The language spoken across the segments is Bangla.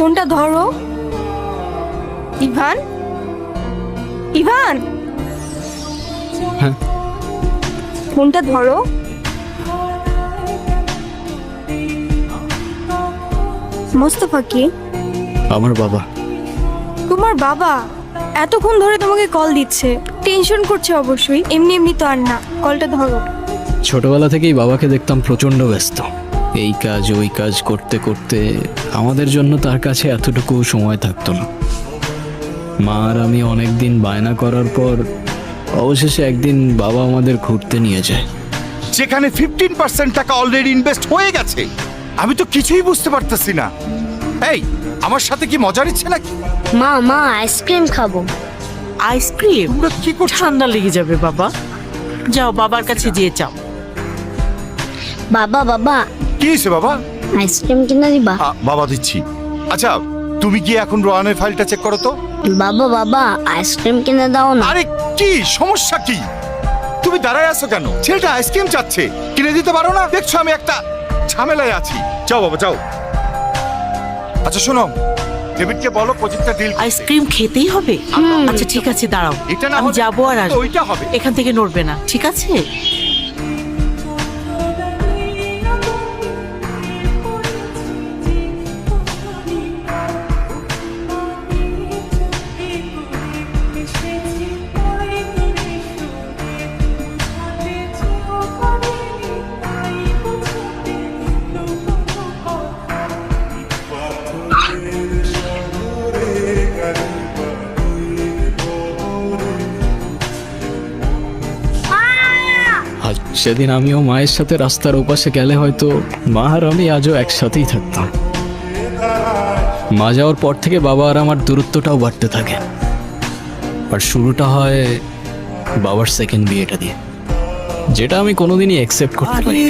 ফোনটা ধরো। ইভান, ইভান, হ্যাঁ ফোনটা ধরো। মোস্তফা কে? আমার বাবা। তোমার বাবা এতক্ষণ ধরে তোমাকে কল দিচ্ছে, টেনশন করছে অবশ্যই। এমনি এমনি তো আর না, কলটা ধরো। ছোটবেলা থেকেই বাবাকে দেখতাম প্রচণ্ড ব্যস্ত, এই কাজ ওই কাজ করতে করতে আমাদের জন্য তার কাছে এতটুকু সময় থাকতো না। মা আর আমি অনেক দিন বায়না করার পর অবশেষে একদিন বাবা আমাদের ঘুরতে নিয়ে যায়। যেখানে 15% টাকা অলরেডি ইনভেস্ট হয়ে গেছে, আমি তো কিছুই বুঝতে পারতেছি না। এই, আমার সাথে কি মজা নিচ্ছে নাকি? মা মা আইসক্রিম খাবো। আইসক্রিম? তোমরা কি করছো? ঠান্ডা লেগে যাবে বাবা। যাও বাবার কাছে যেয়ে চাও। বাবা বাবা কি হয়েছে বাবা? আইসক্রিম কিনে দিবা? বাবা দিচ্ছি। আচ্ছা, তুমি গিয়ে এখন রোহানের ফাইলটা চেক করো তো। বাবা বাবা আইসক্রিম কিনে দাও না। আরে কি সমস্যা কি? তুমি দাঁড়ায় আছো কেন? ছেলেটা আইসক্রিম চাচ্ছে, কিনে দিতে পারো না? দেখছো আমি একটা ঝামেলায় আছি। যাও বাবা যাও। আচ্ছা শোনো, ডেভিডকে বলো প্রজেক্টটা ডিল। আইসক্রিম খেতেই হবে? আচ্ছা ঠিক আছে, দাঁড়াও, এটা না আমি হলে যাবো আর আসবো। ওইটা হবে। এখান থেকে নড়বে না, ঠিক আছে? আজ সেদিন আমিও মায়ের সাথে রাস্তার ওপাশে গেলে হয়তো মা আর আমি আজও একসাথেই থাকতাম। মা যাওয়ার পর থেকে বাবা আর আমার দূরত্বটাও বাড়তে থাকে। আর শুরুটা হয় বাবার সেকেন্ড বিয়েটা দিয়ে, যেটা আমি কোনোদিনই অ্যাকসেপ্ট করতে পারি।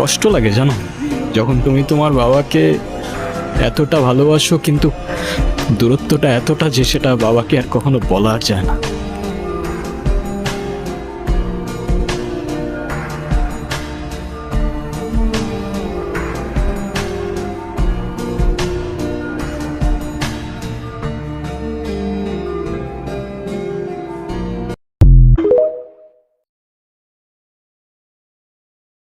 কষ্ট লাগে জানো, যখন তুমি তোমার বাবাকে এতটা ভালোবাসো কিন্তু দূরত্বটা এতটা যে সেটা বাবাকে আর কখনো বলা যায় না।